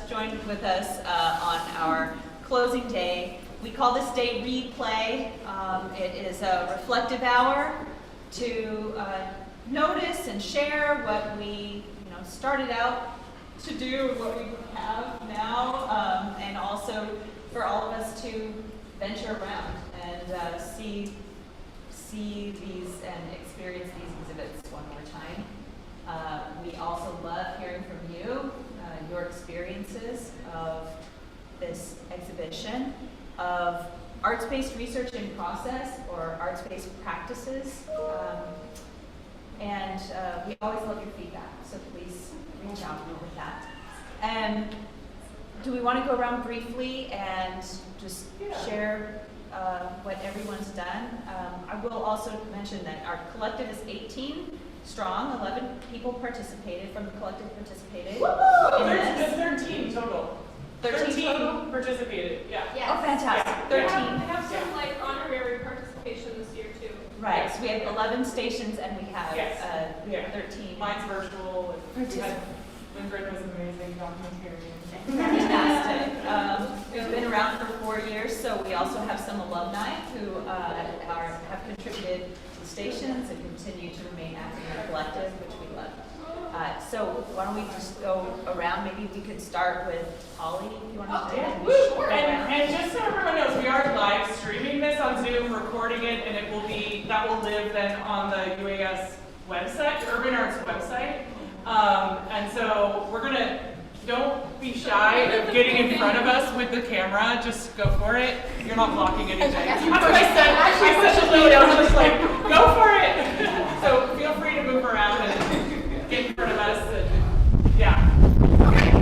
joined with us on our closing day. We call this day Replay. It is a reflective hour to notice and share what we started out to do, what we have now, and also for all of us to venture around and see these and experience these exhibits one more time. We also love hearing from you, your experiences of this exhibition, of arts-based research in process or arts-based practices. And we always love your feedback, so please reach out with that. And do we want to go around briefly and just share what everyone's done? I will also mention that our collective is 18 strong. 11 people participated from the collective participated. There's 13 total. 13 total? Participated, yeah. Yes. Oh, fantastic. Yeah. 13. We have some honorary participation this year too. Right, Yes. so we have 11 stations and we have Yes. 13. Mine's virtual. Lindgren was an amazing documentarian. Fantastic. We've been around for 4 years, so we also have some alumni who have contributed to the stations and continue to remain active in the collective, which we love. So why don't we just go around? Maybe we could start with Holly, if you want to do it. Sure. And just so everyone knows, we are live streaming this on Zoom, recording it, and that will live then on the UAS website, the Urban Arts website. And so don't be shy of getting in front of us with the camera. Just go for it. You're not blocking anything. That's what I said. I said to Lily, I was just like, go for it. So feel free to move around and get in front of us. And, yeah. Okay.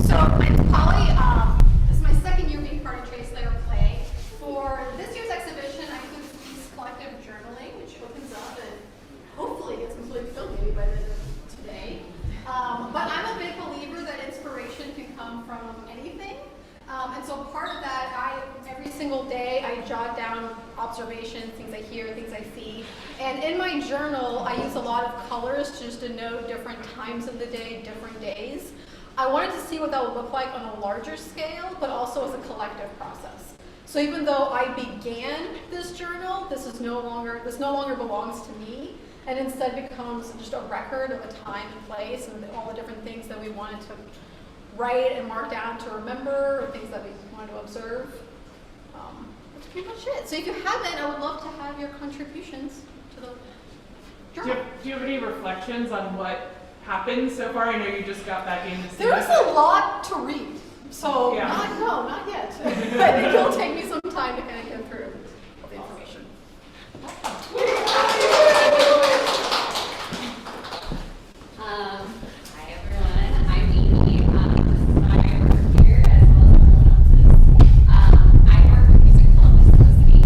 So my name's Polly. This is my second year being part of Trace Layer Play. For this year's exhibition, I include this collective journaling, which opens up and hopefully gets completely filled maybe by the end of today. But I'm a big believer that inspiration can come from anything. And so part of that, every single day, I jot down observations, things I hear, things I see. And in my journal, I use a lot of colors just to note different times of the day, different days. I wanted to see what that would look like on a larger scale, but also as a collective process. So even though I began this journal, this no longer belongs to me, and instead becomes just a record of a time and place and all the different things that we wanted to write and mark down to remember, or things that we wanted to observe. That's pretty much it. So if you haven't, I would love to have your contributions to the journal. Do you have any reflections on what happened so far? I know you just got back in to see There's a lot to read, so yeah. not yet. I think it'll take me some time to kind of get through the information. Hi everyone, I'm Amy. I work here as well as everyone else's. I work with Music Columbus in the city.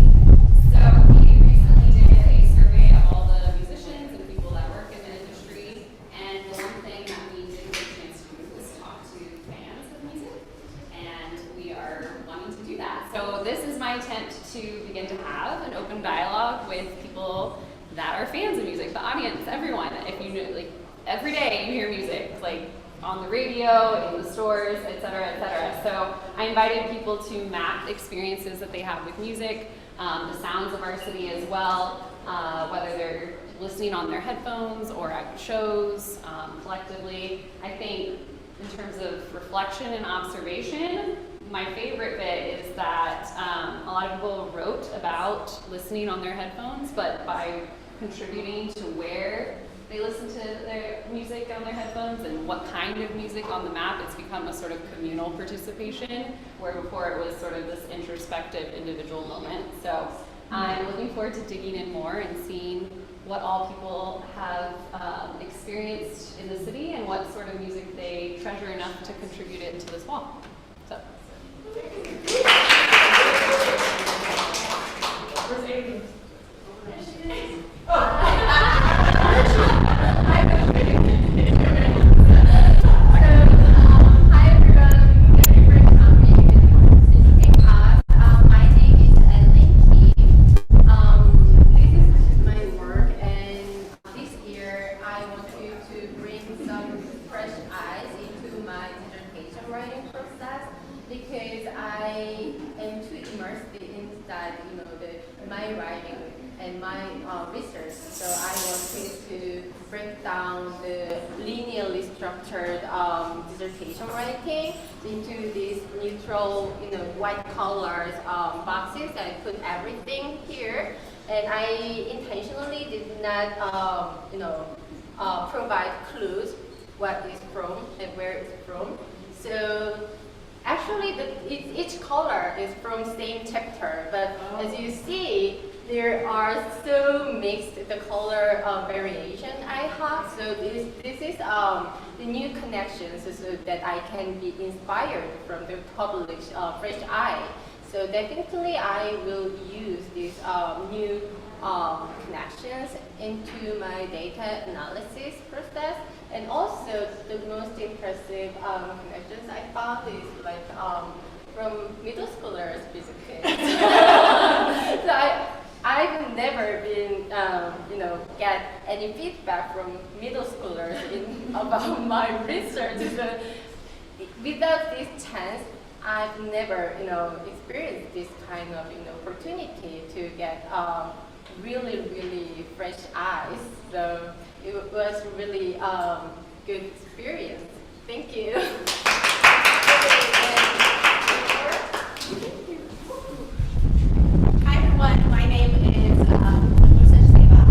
So we recently did a survey of all the musicians and people that work in the industry. And the one thing that we didn't get a chance to do was talk to fans of music. And we are wanting to do that. So this is my attempt to begin to have an open dialogue with people that are fans of music, the audience, everyone. If you know, like, every day you hear music, like on the radio, in the stores, et cetera, So I invited people to map experiences that they have with music, the sounds of our city as well, whether they're listening on their headphones or at shows, collectively. I think in terms of reflection and observation, my favorite bit is that a lot of people wrote about listening on their headphones, but by contributing to where they listen to their music on their headphones and what kind of music on the map, it's become a sort of communal participation, where before it was sort of this introspective individual moment. So I'm looking forward to digging in more and seeing what all people have experienced in the city and what sort of music they treasure enough to contribute it to this wall. So. Where's Amy? There she is. Hi everyone, my name is Erin. This is my work, and this year I want you to bring some fresh eyes into my writing and my research. So I wanted to break down the linearly structured dissertation writing into these neutral, white colors boxes. I put everything here, and I intentionally did not, provide clues what is from and where it's from. So actually, each color is from same chapter, but as you see, there are so mixed the color variation I have. So this is the new connections so that I can be inspired from the published fresh eye. So definitely I will use these new connections into my data analysis process. And also the most impressive connections I found is like from middle schoolers basically. So I've never been, get any feedback from middle schoolers about my research. So without this chance, I've never, experienced this kind of, opportunity to get really, really fresh eyes. So it was really good experience. Thank you. Hi everyone, my name is Sachdeva.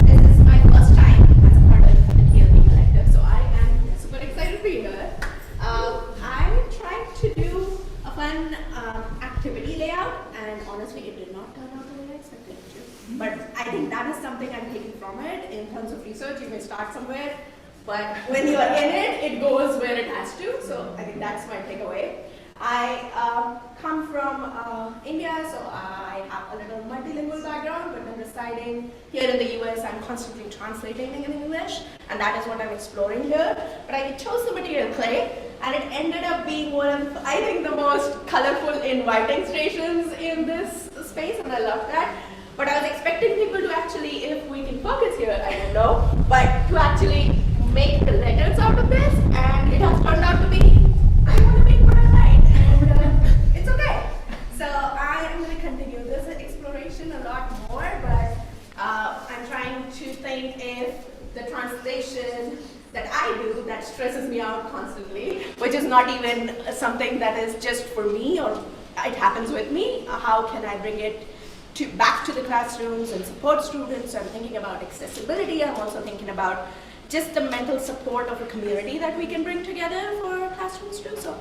This is my first time as a part of the TLB collective, so I am super excited to be here. I tried to do a fun activity layout, and honestly it did not turn out the way I expected it to. But I think that is something I'm taking from it. In terms of research, you may start somewhere, but when you are in it, it goes where it has to. So I think that's my takeaway. I come from India, so I have a little multilingual background, but when residing here in the US, I'm constantly translating in English, and that is what I'm exploring here. But I chose the material clay, and it ended up being one of, I think, the most colorful inviting stations in this space, and I love that. But I was expecting people to actually, if we can focus here, I don't know, but to actually make the letters out of this, and it has turned out to be, I want to make what I write, and it's okay. So I am going to continue this exploration a lot more, but I'm trying to think if the translation that I do that stresses me out constantly, which is not even something that is just for me or it happens with me, how can I bring it back to the classrooms and support students? I'm thinking about accessibility. I'm also thinking about just the mental support of a community that we can bring together for classrooms too. So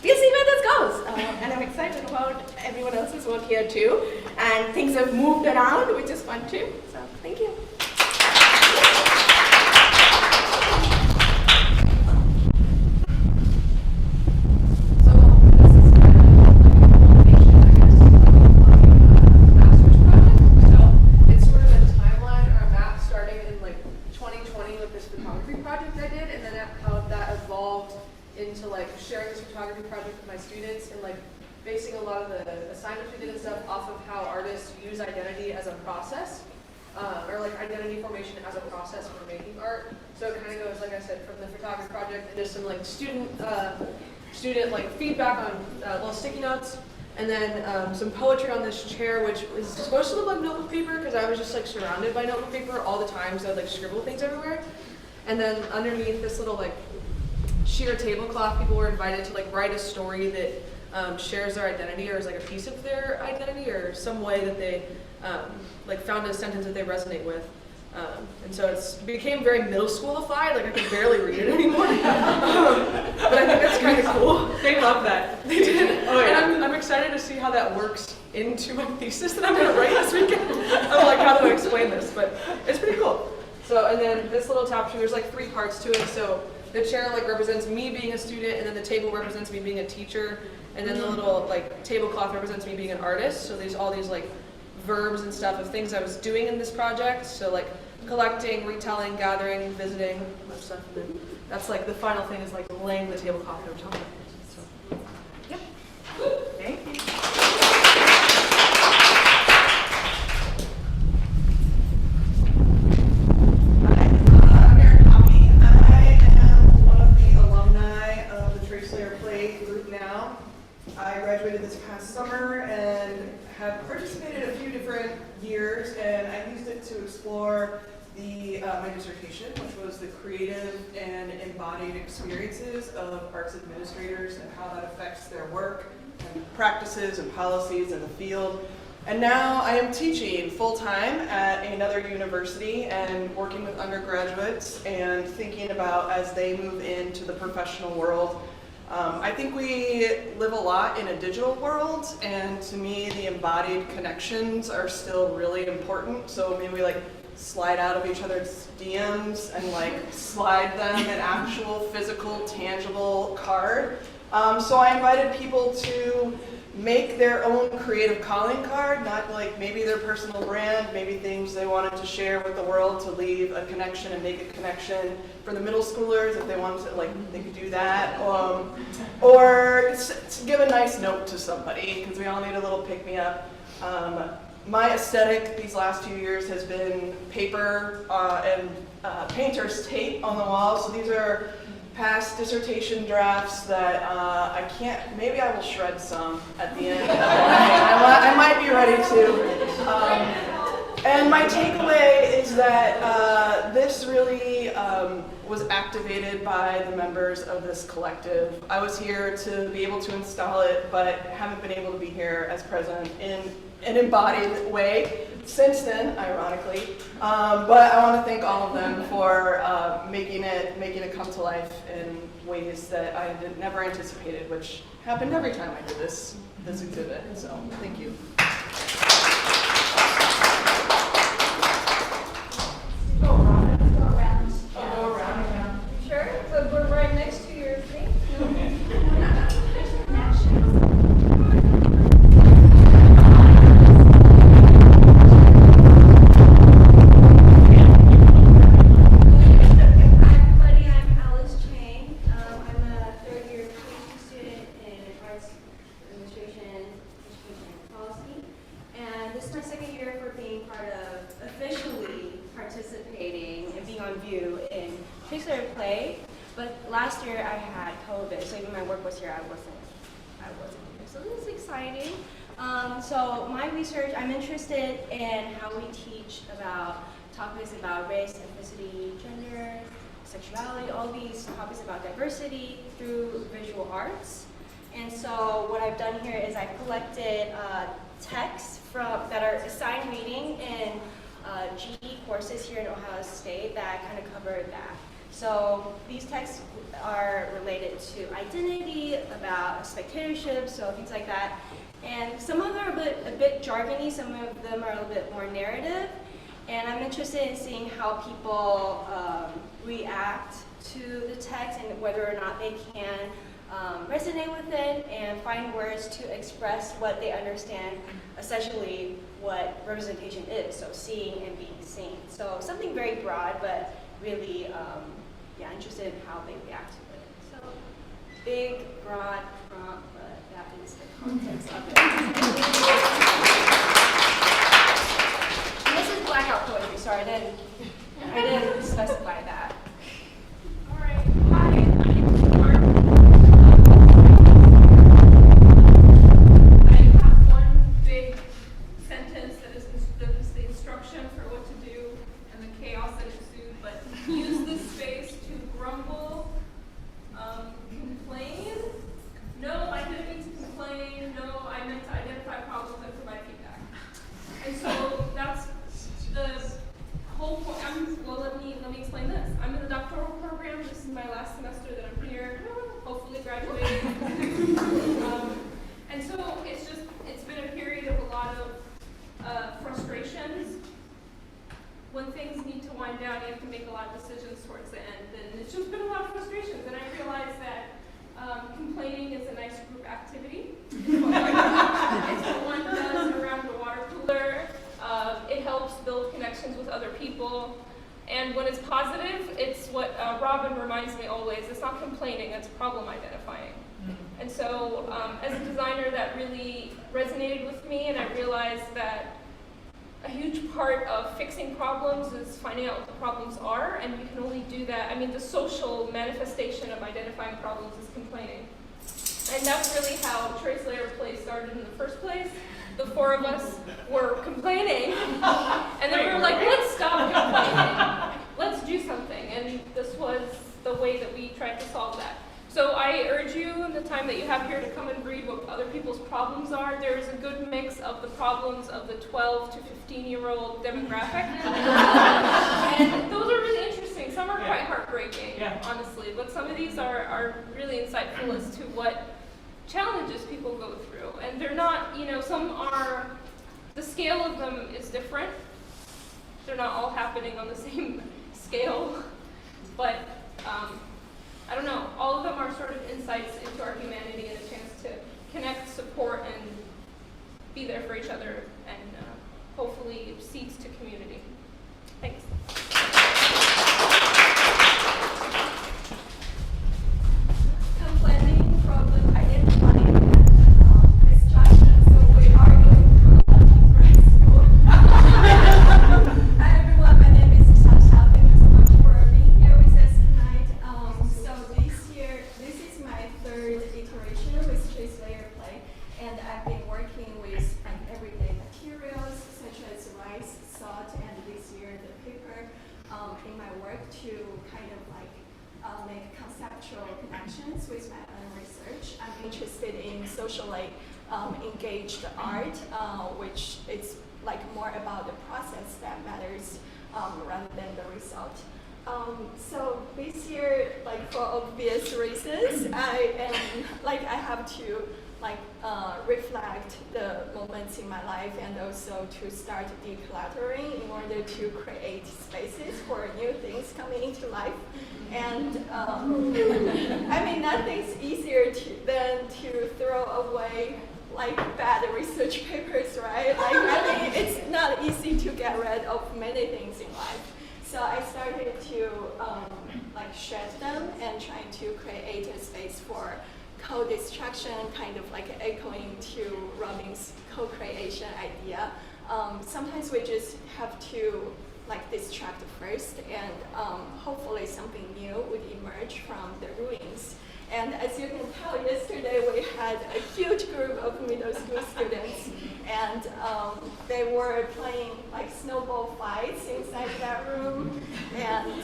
we'll see where this goes. And I'm excited about everyone else's work here too. And things have moved around, which is fun too. So thank you. Into like sharing this photography project with my students and like basing a lot of the assignments we did and stuff off of how artists use identity as a process, or like identity formation as a process for making art. So it kind of goes, like I said, from the photography project into some like student like feedback on little sticky notes, and then some poetry on this chair, which was supposed to look like notebook paper because I was just like surrounded by notebook paper all the time, so I'd like scribble things everywhere. And then underneath this little like sheer tablecloth, people were invited to like write a story that shares their identity or is like a piece of their identity or some way that they like found a sentence that they resonate with. And so it became very middle schoolified, like I could barely read it anymore. But I think that's kind of cool. They love that. They did. Oh, yeah. And I'm excited to see how that works into my thesis that I'm going to write this weekend. I'm like, how do I explain this? But it's pretty cool. So, and then this little tapestry, there's like 3 parts to it. So the chair like represents me being a student, and then the table represents me being a teacher, and then the little like tablecloth represents me being an artist. So there's all these like verbs and stuff of things I was doing in this project. So like collecting, retelling, gathering, visiting, much stuff. And then that's like the final thing is like laying the tablecloth over top of it. So, yep. Thank you. I graduated this past summer and have participated in a few different years, and I used it to explore my dissertation, which was the creative and embodied experiences of arts administrators and how that affects their work and practices and policies in the field. And now I am teaching full-time at another university and working with undergraduates and thinking about as they move into the professional world. I think we live a lot in a digital world, and to me the embodied connections are still really important. So maybe we like slide out of each other's DMs and like slide them an actual physical, tangible card. So I invited people to make their own creative calling card, not like maybe their personal brand, maybe things they wanted to share with the world to leave a connection and make a connection. For the middle schoolers, if they wanted to, like, they could do that. Or give a nice note to somebody, because we all need a little pick-me-up. My aesthetic these last few years has been paper and painter's tape on the wall. So these are past dissertation drafts that I can't, maybe I will shred some at the end. I might be ready to. And my takeaway is that this really was activated by the members of this collective. I was here to be able to install it, but haven't been able to be here as present in an embodied way since then, ironically. But I want to thank all of them for making it come to life in ways that I never anticipated, which happened every time I did this exhibit. So thank you. Sure, so we're right next to your thing. Last year I had COVID, so even my work was here, I wasn't here. So this is exciting. So my research, I'm interested in how we teach about topics about race, ethnicity, gender, sexuality, all these topics about diversity through visual arts. And so what I've done here is I've collected texts that are assigned reading in GE courses here in Ohio State that kind of cover that. So these texts are related to identity, about spectatorship, so things like that. And some of them are a bit jargony, some of them are a little bit more narrative. And I'm interested in seeing how people react to the text and whether or not they can resonate with it and find words to express what they understand, essentially what representation is, so seeing and being seen. So something very broad, but really interested in how they react to it. So big, broad prompt, but that is the context of it. And this is blackout poetry, so I didn't specify that. All right. Hi, I'm Nupur. I have one big sentence that is the instruction for what to do and the chaos that ensued, but use this space to grumble, complain. No, I didn't mean to complain. No, I meant to identify problems and provide feedback. And so that's the whole point. Well, let me explain this. I'm in the doctoral program. This is my last semester that I'm here, hopefully graduating. And so it's been a period of a lot of frustrations. When things need to wind down, you have to make a lot of decisions towards the end. And it's just been a lot of frustrations. And I realized that complaining is a nice group activity. It's what one does around the water cooler. It helps build connections with other people. And when it's positive, it's what Robin reminds me always. It's not complaining, it's problem identifying. And so as a designer, that really resonated with me, and I realized that a huge part of fixing problems is finding out what the problems are, and you can only do that. I mean, the social manifestation of identifying problems is complaining. And And that's really how trace layer play started in the first place. The four of us were complaining, and then we were like, let's stop complaining. Let's do something. And this was the way that we tried to solve that. So I urge you in the time that you have here to come and read what other people's problems are. There is a good mix of the problems of the 12 to 15-year-old demographic. And those are really interesting. Some are quite heartbreaking, honestly, but some of these are really insightful as to what challenges people go through. And they're not, you know, some are, the scale of them is different. They're not all happening on the same scale, but I don't know, all of them are sort of insights into our humanity and a chance to connect, support, and be there for each other, and hopefully seeds to community. Thanks. Complaining, problem identifying, and distraction. So we are going through that grade school. Hi everyone, my name is Xiaoxiao. Thank you so much for being here with us tonight. So this is my third iteration with trace layer play, and I've been working with everyday materials such as rice, salt, and this year the paper in my work to kind of like make conceptual connections with my own research. I'm interested in socially engaged art, which is like more about the process that matters rather than the result. So this year, like for obvious reasons, I have to reflect the moments in my life and also to start decluttering in order to create spaces for new things coming into life. And I mean, nothing's easier than to throw away like bad research papers, right? Like, I mean, it's not easy to get rid of many things in life. So I started to shed them and trying to create a space for co-destruction, kind of like echoing to Robin's co-creation idea. Sometimes we just have to destruct first, and hopefully something new would emerge from the ruins. And as you can tell, yesterday we had a huge group of middle school students, and they were playing snowball fights inside that room. And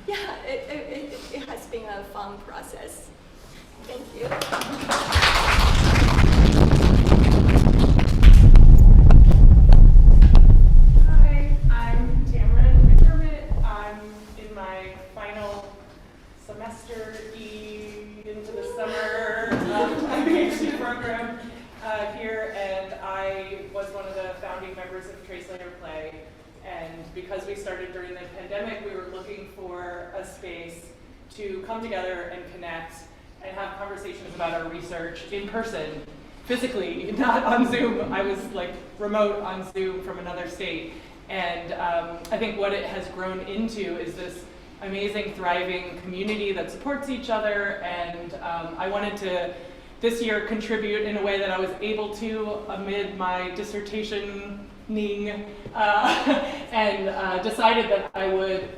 yeah, it has been a fun process. Thank you. Hi, I'm Tamryn McDermott. I'm in my final semester into the summer my PhD program here, and I was one of the founding members of Trace Layer Play. And because we started during the pandemic, we were looking for a space to come together and connect and have conversations about our research in person, physically, not on Zoom. I was remote on Zoom from another state. And I think what it has grown into is this amazing, thriving community that supports each other. And I wanted to, this year, contribute in a way that I was able to amid my dissertation and decided that I would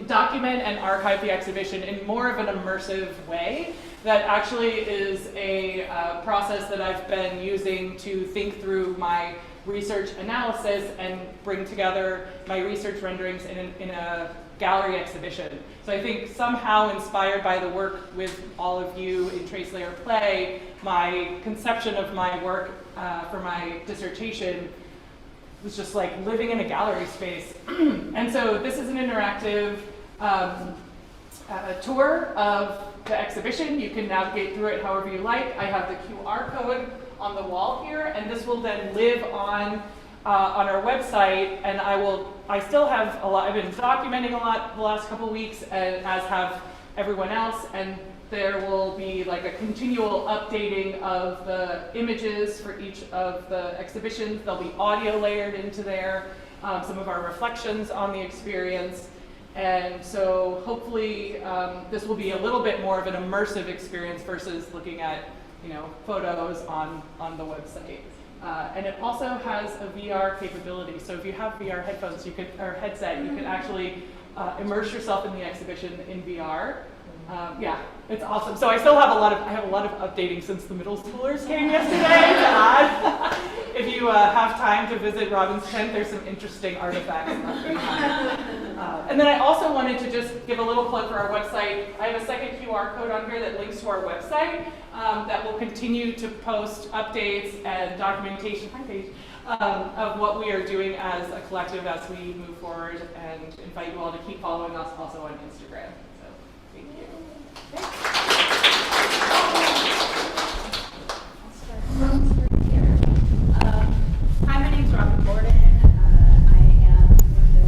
document and archive the exhibition in more of an immersive way that actually is a process that I've been using to think through my research analysis and bring together my research renderings in a gallery exhibition. So I think somehow inspired by the work with all of you in Trace Layer Play, my conception of my work for my dissertation was just living in a gallery space. And so this is an interactive tour of the exhibition. You can navigate through it however you like. I have the QR code on the wall here, and this will then live on our website. And I still have a lot. I've been documenting a lot the last couple weeks, as have everyone else. And there will be a continual updating of the images for each of the exhibitions. There'll be audio layered into there, some of our reflections on the experience. And so hopefully this will be a little bit more of an immersive experience versus looking at photos on the website. And it also has a VR capability. So if you have VR headphones, or headset, you can actually immerse yourself in the exhibition in VR. Yeah, it's awesome. So I still have I have a lot of updating since the middle schoolers came yesterday to add. If you have time to visit Robin's tent, there's some interesting artifacts left behind. And then I also wanted to just give a little plug for our website. I have a second QR code on here that links to our website that will continue to post updates and documentation of what we are doing as a collective as we move forward, and invite you all to keep following us also on Instagram. So thank you. Hi, my name's Robin Gordon. I am one of the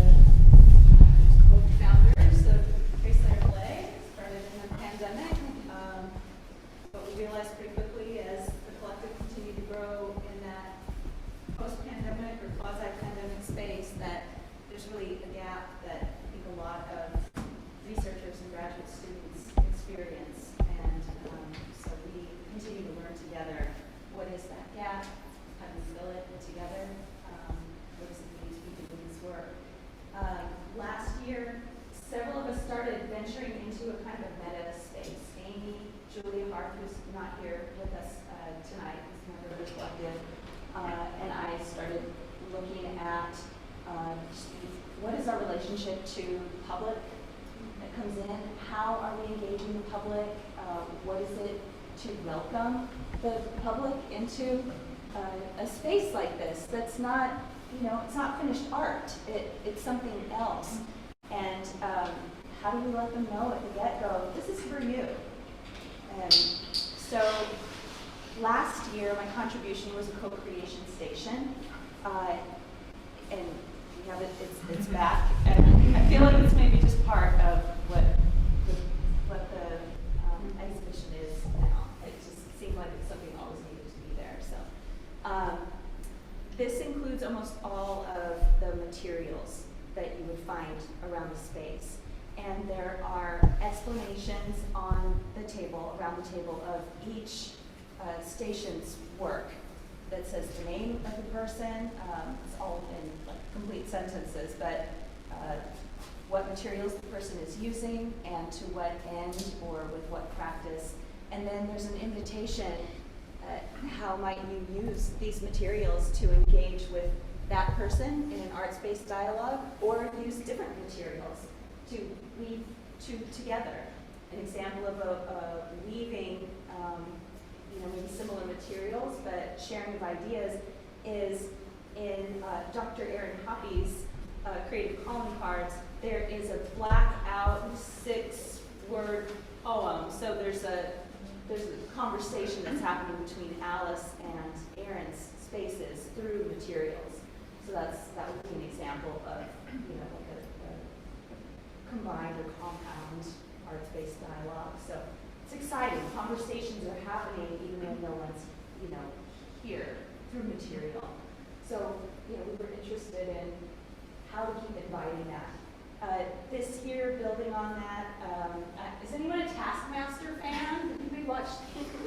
co-founders of Trace Layer Play. It started in the pandemic, but we realized pretty quickly as the collective continued to grow in that post-pandemic or quasi-pandemic space that there's really a gap that I think a lot of researchers and graduate students experience, and so we continue to learn together. What is that gap? How do we fill it together? What does it mean to be doing this work? Last year, several of us started venturing into a kind of meta space. Amy, Julia Hart, who's not here with us tonight, who's a member of the collective, and I started looking at what is our relationship to the public that comes in? How are we engaging the public? What is it to welcome the public into a space like this that's not, it's not finished art. It's something else. And how do we let them know at the get-go, this is for you? And so last year, my contribution was a co-creation station. And we have it, it's back. And I feel like it's maybe just part of what the exhibition is now. It just seemed like it's something always needed to be there. So this includes almost all of the materials that you would find around the space. And there are explanations on the table, around the table, of each station's work that says the name of the person. It's all in complete sentences, but what materials the person is using and to what end or with what practice. And then there's an invitation, how might you use these materials to engage with that person in an arts-based dialogue, or use different materials to weave two together. An example of a weaving, maybe similar materials, but sharing of ideas is in Dr. Erin Hoppe's creative calling cards. There is a black-out 6-word poem. So there's a conversation that's happening between Alice and Erin's spaces through materials. So that would be an example of like a combined or compound arts-based dialogue. So it's exciting. Conversations are happening even though no one's here through material. So we were interested in how to keep inviting that. This year, building on that, is anyone a Taskmaster fan? Anybody watched?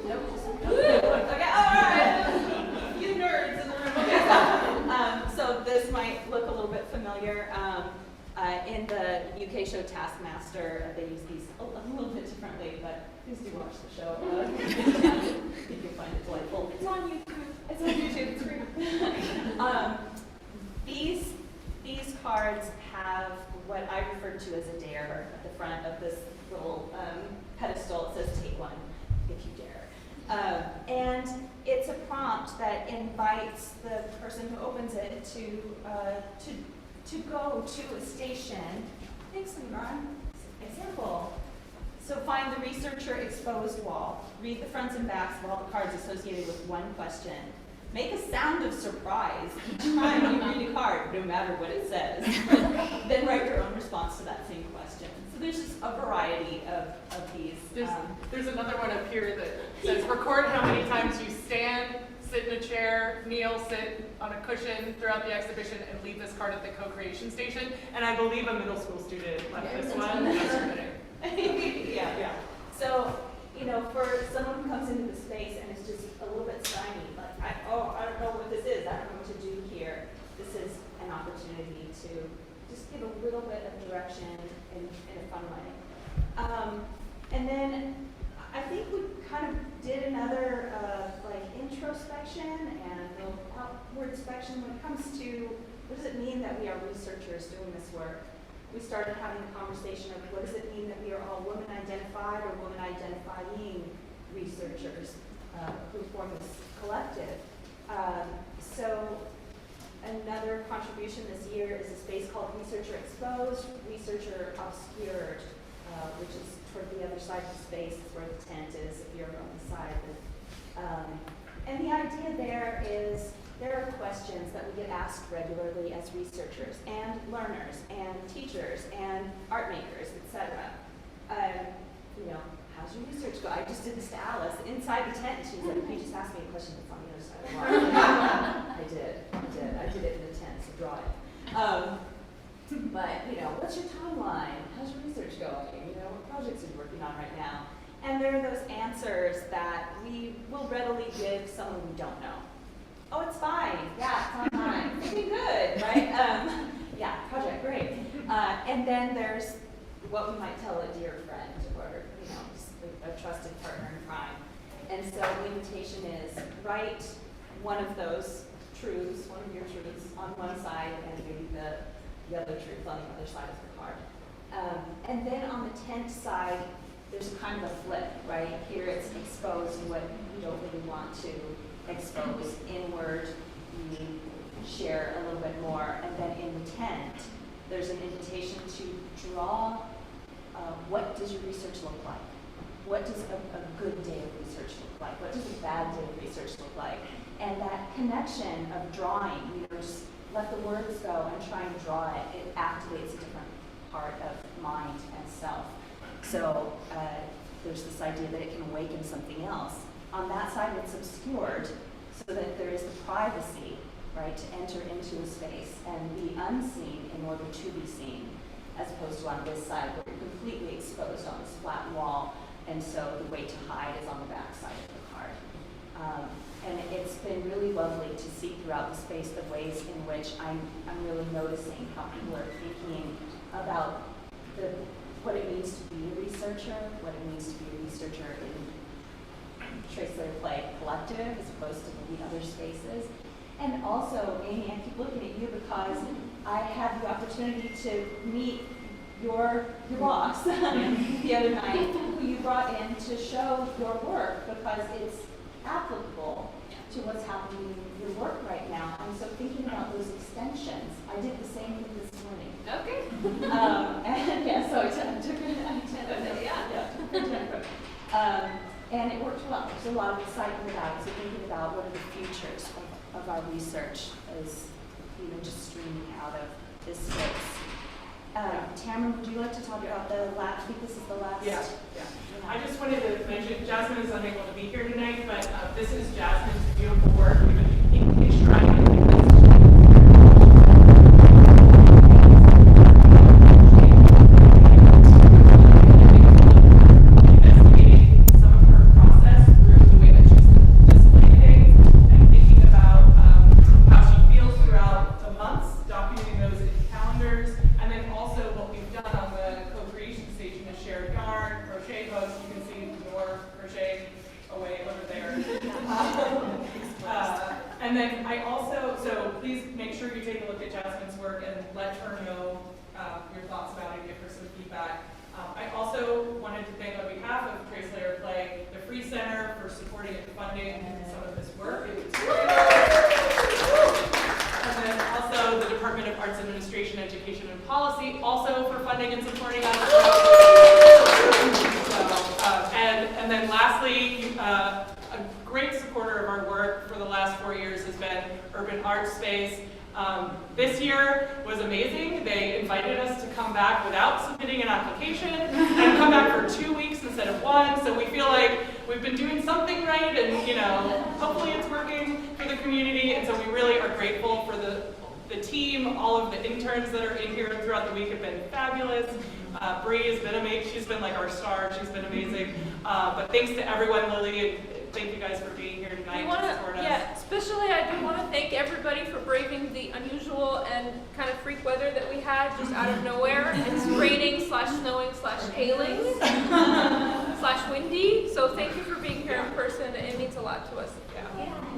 Nope. Okay, all right. You nerds in the room. Okay. So this might look a little bit familiar. In the UK show Taskmaster, they use these a little bit differently, but please do watch the show. I think you'll find it delightful. It's on YouTube. It's on YouTube. It's free. These cards have what I refer to as a dare at the front of this little pedestal. It says "Take one if you dare," and it's a prompt that invites the person who opens it to go to a station. Thanks, Noor. Example. So find the researcher exposed wall. Read the fronts and backs of all the cards associated with one question. Make a sound of surprise each time you read a card, no matter what it says. Then write your own response to that same question. So there's just a variety of these. There's another one up here that says record how many times you stand, sit in a chair, kneel, sit on a cushion throughout the exhibition, and leave this card at the co-creation station. And I believe a middle school student left this one yesterday. Yeah. So, for someone who comes into the space and is just a little bit stymied, like, I don't know what this is, I don't know what to do here, this is an opportunity to just give a little bit of direction in a fun way. And then I think we kind of did another like introspection and outward inspection when it comes to what does it mean that we are researchers doing this work. We started having a conversation of what does it mean that we are all women identified or women identifying researchers who form this collective. So another contribution this year is a space called Researcher Exposed, Researcher Obscured, which is toward the other side of the space, is where the tent is if you're on the side. And the idea there is there are questions that we get asked regularly as researchers and learners and teachers and art makers, etc. You know, how's your research go? I just did this to Alice inside the tent. She's like, you just asked me a question that's on the other side of the wall. I did it in the tent, so draw it. But, you know, what's your timeline? How's your research going? You know, what projects are you working on right now? And there are those answers that we will readily give someone we don't know. Oh, it's fine. Yeah, it's on time. Okay, good, right? Yeah, project, great. And then there's what we might tell a dear friend or, you know, just a trusted partner in crime. And so the invitation is write one of those truths, one of your truths on one side and maybe the other truth on the other side of the card. And then on the tent side, there's kind of a flip, right? Here it's exposed what you don't really want to expose. Inward, we share a little bit more. And then in the tent, there's an invitation to draw what does your research look like? What does a good day of research look like? What does a bad day of research look like? And that connection of drawing, you know, just let the words go and try and draw it. It activates a different part of mind and self. So there's this idea that it can awaken something else. On that side, it's obscured so that there is the privacy, right, to enter into a space and be unseen in order to be seen, as opposed to on this side where you're completely exposed on this flat wall, and so the way to hide is on the back side of the card. And it's been really lovely to see throughout the space the ways in which I'm really noticing how people are thinking about what it means to be a researcher, what it means to be a researcher in Trace Layer Play Collective as opposed to the other spaces. And also, Amy, I keep looking at you because I had the opportunity to meet your boss the other night, who you brought in to show your work because it's applicable to what's happening in your work right now. And so thinking about those extensions, I did the same thing this morning. Okay. And yeah, so I took and it worked well. There's a lot of excitement about it. So thinking about what are the futures of our research as, you know, just streaming out of this space. Tamryn, would you like to talk about the last? I think this is the last. Yeah. I just wanted to mention, Jasmine is unable to be here tonight, but this is Jasmine's beautiful work. We've been enshrining and then I also, so please make sure you take a look at Jasmine's work and let her know your thoughts about it, give her some feedback. I also wanted to thank on behalf of Trace Layer Play, the Free Center for supporting and funding some of this work. And then also the Department of Arts Administration, Education, and Policy, also for funding and supporting us. And then lastly, a great supporter of our work for the last 4 years has been Urban Art Space. This year was amazing. They invited us to come back without submitting an application and come back for 2 weeks instead of 1. So we feel like we've been doing something right, and you know, hopefully it's working for the community. And so we really are grateful for the team. All of the interns that are in here throughout the week have been fabulous. Bree has been amazing. She's been like our star. She's been amazing. But thanks to everyone, Lily, and thank you guys for being here tonight to support us. Yeah, especially I do want to thank everybody for braving the unusual and kind of freak weather that we had just out of nowhere. It's raining /snowing/hailing. /windy. So thank you for being here in person. It means a lot to us.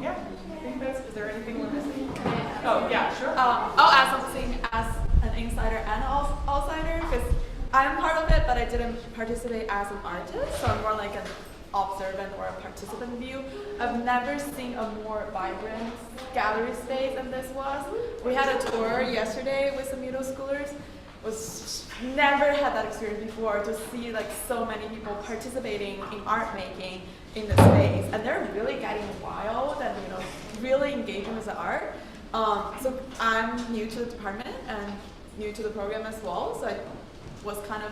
Yeah. I think that's, is there anything we're missing? Oh, yeah, sure. I'll add something as an insider and an outsider, because I'm part of it, but I didn't participate as an artist, so I'm more like an observant or a participant view. I've never seen a more vibrant gallery space than this was. We had a tour yesterday with some middle schoolers. Never had that experience before, to see like so many people participating in art making in the space, and they're really getting wild and really engaging with the art. So I'm new to the department and new to the program as well, so I was kind of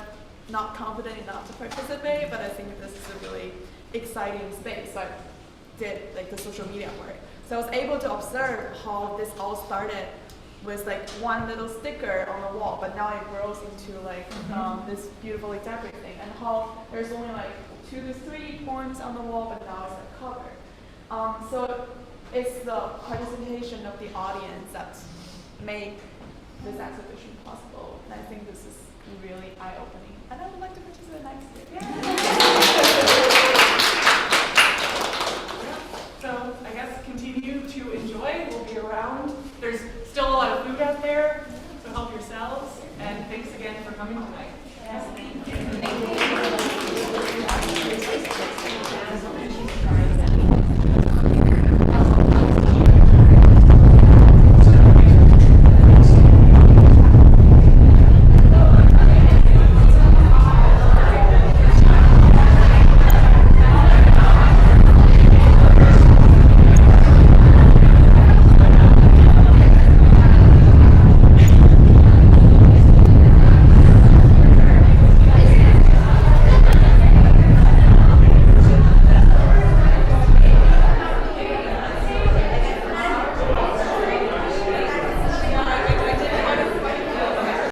not confident enough to participate, but I think this is a really exciting space. So I did like the social media work. So I was able to observe how this all started with like one little sticker on the wall, but now it grows into like this beautifully decorated thing, and how there's only like 2 to 3 poems on the wall, but now it's like covered. So it's the participation of the audience that made this exhibition possible, and I think this is really eye-opening, and I would like to participate next year.